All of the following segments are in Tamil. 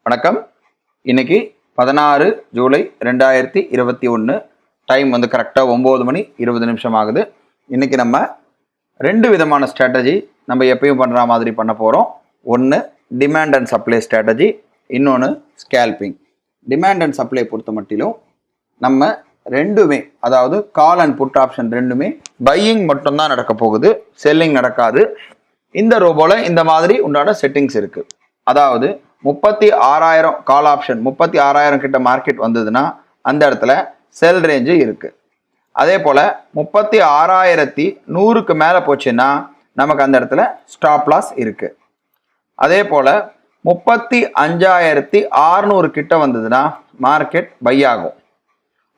வணக்கம். இன்னைக்கு 16 ஜூலை 2021. டைம் வந்து கரெக்டாக 9:20 ஆகுது. இன்னைக்கு நம்ம ரெண்டு விதமான ஸ்ட்ராட்டஜி நம்ம எப்பயும் பண்ணுற மாதிரி பண்ண போகிறோம். ஒன்று டிமாண்ட் அண்ட் சப்ளை ஸ்ட்ராட்டஜி, இன்னொன்று ஸ்கேல்பிங். டிமாண்ட் அண்ட் சப்ளை பொறுத்த மட்டிலும் நம்ம ரெண்டுமே, அதாவது கால் அண்ட் புட் ஆப்ஷன் ரெண்டுமே பையிங் மட்டும்தான் நடக்க போகுது, செல்லிங் நடக்காது. இந்த ரோபோவில் இந்த மாதிரி உண்டான செட்டிங்ஸ் இருக்குது. அதாவது 36,000 கால் ஆப்ஷன் 36,000 கிட்ட மார்க்கெட் வந்ததுன்னா அந்த இடத்துல செல் ரேஞ்சு இருக்கு. அதே போல 36,100க்கு மேலே போச்சுன்னா நமக்கு அந்த இடத்துல ஸ்டாப் லாஸ் இருக்கு. அதே போல 35,600 கிட்ட வந்ததுன்னா மார்க்கெட் பை ஆகும்.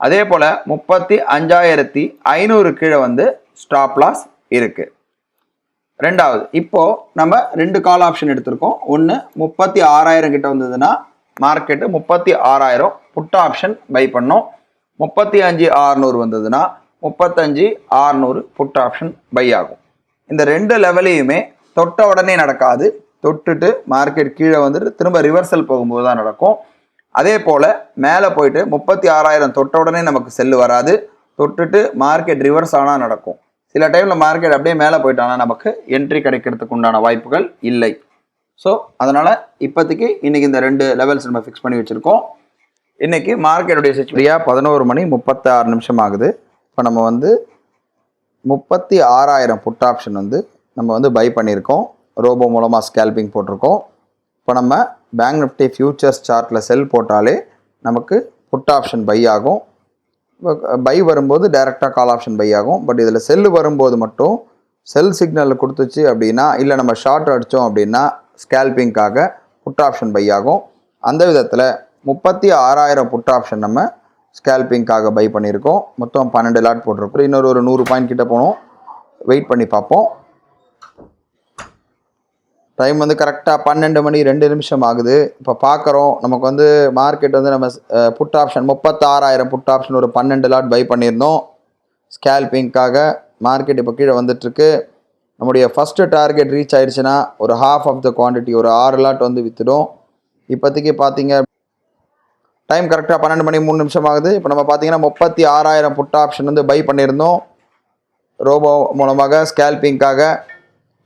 அதே போல 35,500 கீழே வந்து ஸ்டாப் லாஸ் இருக்கு. ரெண்டாவது, இப்போ நம்ம ரெண்டு கால் ஆப்ஷன் எடுத்திருக்கோம். ஒன்று 36,000 கிட்ட வந்ததுன்னா மார்க்கெட்டு 36,000 புட் ஆப்ஷன் பை பண்ணோம். 35,600 வந்ததுன்னா 35,600 புட் ஆப்ஷன் பை ஆகும். இந்த ரெண்டு லெவலையுமே தொட்ட உடனே நடக்காது. தொட்டுட்டு மார்க்கெட் கீழே வந்துட்டு திரும்ப ரிவர்சல் போகும்போது தான் நடக்கும். அதே போல் மேலே போயிட்டு 36,000 தொட்ட உடனே நமக்கு செல்லு வராது. தொட்டுட்டு மார்க்கெட் ரிவர்ஸ் ஆனால் நடக்கும். சில டைமில் மார்க்கெட் அப்படியே மேலே போயிட்டானா நமக்கு என்ட்ரி கிடைக்கிறதுக்கு உண்டான வாய்ப்புகள் இல்லை. ஸோ அதனால் இப்போதைக்கு இன்றைக்கி இந்த ரெண்டு லெவல்ஸ் நம்ம ஃபிக்ஸ் பண்ணி வச்சுருக்கோம். இன்றைக்கி மார்க்கெட்டுடைய சிச்சுவேஷன் 11:36 ஆகுது. இப்போ நம்ம வந்து 36,000 புட் ஆப்ஷன் வந்து நம்ம வந்து பை பண்ணியிருக்கோம். ரோபோ மூலமாக ஸ்கேல்பிங் போட்டிருக்கோம். இப்போ நம்ம பேங்க் நிஃப்டி ஃபியூச்சர்ஸ் சார்ட்டில் செல் போட்டாலே நமக்கு புட் ஆப்ஷன் பை ஆகும். பை வரும்போது டைரெக்டாக கால் ஆப்ஷன் பை ஆகும். பட் இதில் செல்லு வரும்போது மட்டும் செல் சிக்னலில் கொடுத்துச்சு அப்படின்னா, இல்லை நம்ம ஷார்ட் அடித்தோம் அப்படின்னா ஸ்கேல்பிங்காக புட் ஆப்ஷன் பை ஆகும். அந்த விதத்தில் 36,000 புட் ஆப்ஷன் நம்ம ஸ்கேல்பிங்காக பை பண்ணியிருக்கோம். மொத்தம் 12 லாட் போட்டிருக்கோம். இன்னொரு 100 பாயிண்ட் கிட்ட போனோம். வெயிட் பண்ணி பார்ப்போம். டைம் வந்து கரெக்டாக 12:02 ஆகுது. இப்போ பார்க்குறோம், நமக்கு வந்து மார்க்கெட் வந்து நம்ம புட் ஆப்ஷன் 36,000 புட் ஆப்ஷன் ஒரு 12 லாட் பை பண்ணியிருந்தோம் ஸ்கேல்பிங்காக. மார்க்கெட் இப்போ கீழே வந்துட்டுருக்கு. நம்முடைய ஃபஸ்ட்டு டார்கெட் ரீச் ஆயிடுச்சுன்னா ஒரு ஹாஃப் ஆஃப் த குவான்டிட்டி ஒரு 6 லாட் வந்து விற்றுடும். இப்போதைக்கு பார்த்தீங்க டைம் கரெக்டாக 12:03 ஆகுது. இப்போ நம்ம பார்த்தீங்கன்னா 36,000 புட் ஆப்ஷன் வந்து பை பண்ணியிருந்தோம் ரோபோ மூலமாக ஸ்கேல்பிங்காக.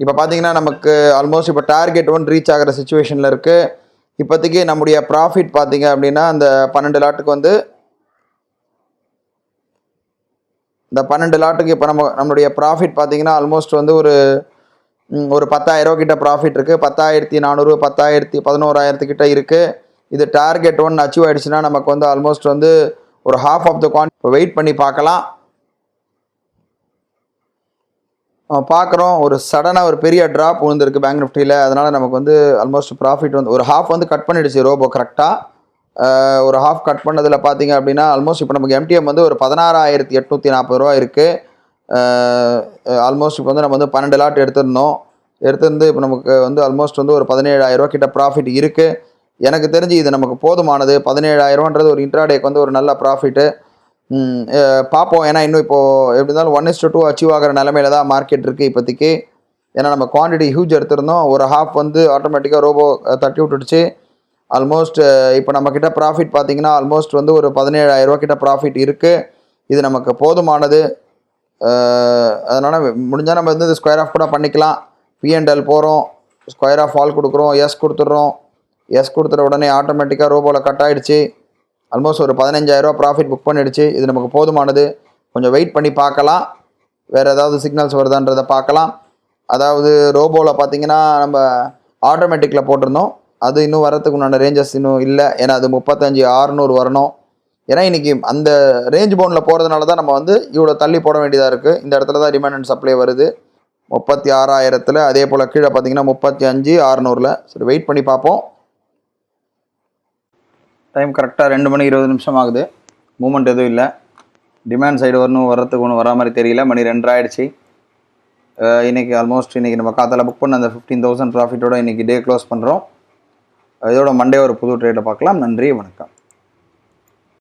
இப்போ பார்த்தீங்கன்னா நமக்கு ஆல்மோஸ்ட் இப்போ டார்கெட் 1 ரீச் ஆகிற சுச்சுவேஷனில் இருக்குது. இப்போதைக்கு நம்முடைய ப்ராஃபிட் பார்த்தீங்க அப்படின்னா அந்த 12 லாட்டுக்கு வந்து இந்த 12 லாட்டுக்கு இப்போ நம்மளுடைய ப்ராஃபிட் பார்த்தீங்கன்னா ஆல்மோஸ்ட் வந்து ஒரு 10,000 கிட்ட ப்ராஃபிட் இருக்குது. 10,400 11,000 கிட்ட இருக்குது. இது டார்கெட் 1 அச்சீவ் ஆகிடுச்சுன்னா நமக்கு வந்து ஆல்மோஸ்ட் வந்து ஒரு half of the quantity weight பண்ணி பார்க்கலாம். பார்க்குறோம், ஒரு சடனாக ஒரு பெரிய ட்ராப் விழுந்திருக்கு பேங்க் நிஃப்டியில். அதனால் நமக்கு வந்து ஆல்மோஸ்ட் ப்ராஃபிட் வந்து ஒரு ஹாஃப் வந்து கட் பண்ணிடுச்சு ரோபோ கரெக்டாக. ஒரு ஹாஃப் கட் பண்ணதில் பார்த்தீங்க அப்படின்னா ஆல்மோஸ்ட் இப்போ நமக்கு எம்டிஎம் வந்து ஒரு 16,840 ரூபா இருக்குது. ஆல்மோஸ்ட் இப்போ வந்து நம்ம வந்து 12 லாட் எடுத்திருந்து இப்போ நமக்கு வந்து ஆல்மோஸ்ட் வந்து ஒரு 17,000 ரூபா கிட்ட ப்ராஃபிட் இருக்குது. எனக்கு தெரிஞ்சு இது நமக்கு போதுமானது. 17,000 ஒரு இன்ட்ராடேக்கு வந்து ஒரு நல்ல ப்ராஃபிட்டு. பார்ப்போம். ஏன்னா இன்னும் இப்போது எப்படி இருந்தாலும் 1:2 அச்சீவ் ஆகிற நிலமையில தான் மார்க்கெட் இருக்குது இப்போதைக்கு. ஏன்னா நம்ம குவான்டிட்டி ஹியூஜ் எடுத்திருந்தோம். ஒரு ஹாஃப் வந்து ஆட்டோமேட்டிக்காக ரோபோ தட்டி விட்டுடுச்சு. ஆல்மோஸ்ட் இப்போ நம்மக்கிட்ட ப்ராஃபிட் பார்த்திங்கன்னா ஆல்மோஸ்ட் வந்து ஒரு 17,000 ரூபா கிட்ட ப்ராஃபிட் இருக்குது. இது நமக்கு போதுமானது. அதனால் முடிஞ்சால் நம்ம வந்து ஸ்கொயர் ஆஃப் கூட பண்ணிக்கலாம். P&L போகிறோம், ஸ்கொயர் ஆஃப் ஆல் கொடுக்குறோம், எஸ் கொடுத்துட்றோம். எஸ் கொடுத்துட்ட உடனே ஆட்டோமேட்டிக்காக ரோபோவில் கட் ஆகிடுச்சு. ஆல்மோஸ்ட் ஒரு 15,000 ரூபா ப்ராஃபிட் புக் பண்ணிடுச்சு. இது நமக்கு போதுமானது. கொஞ்சம் வெயிட் பண்ணி பார்க்கலாம், வேறு ஏதாவது சிக்னல்ஸ் வருதான்றதை பார்க்கலாம். அதாவது ரோபோவில் பார்த்தீங்கன்னா நம்ம ஆட்டோமேட்டிக்கில் போட்டிருந்தோம். அது இன்னும் வரத்துக்கு உண்டான ரேஞ்சஸ் இன்னும் இல்லை. ஏன்னா அது 35,600 வரணும். ஏன்னா இன்றைக்கி அந்த ரேஞ்ச் பவுண்டில் போகிறதுனால தான் நம்ம வந்து இவ்வளோ தள்ளி போட வேண்டியதாக இருக்குது. இந்த இடத்துல தான் டிமாண்ட் அண்ட் சப்ளை வருது 36,000. அதே போல் கீழே பார்த்தீங்கன்னா 35,600. சரி, வெயிட் பண்ணி பார்ப்போம். டைம் கரெக்டாக 2:20 ஆகுது. மூமெண்ட் எதுவும் இல்லை. டிமாண்ட் சைடு வர்றதுக்கு ஒன்றும் வரா மாதிரி தெரியல. மணி 2 ஆகிடுச்சு. இன்றைக்கி ஆல்மோஸ்ட் இன்றைக்கி நம்ம காத்தால புக் பண்ண அந்த 15,000 ப்ராஃபிட்டோட இன்றைக்கி டே க்ளோஸ் பண்ணுறோம். இதோட மண்டே ஒரு புது ட்ரேட்டை பார்க்கலாம். நன்றி, வணக்கம்.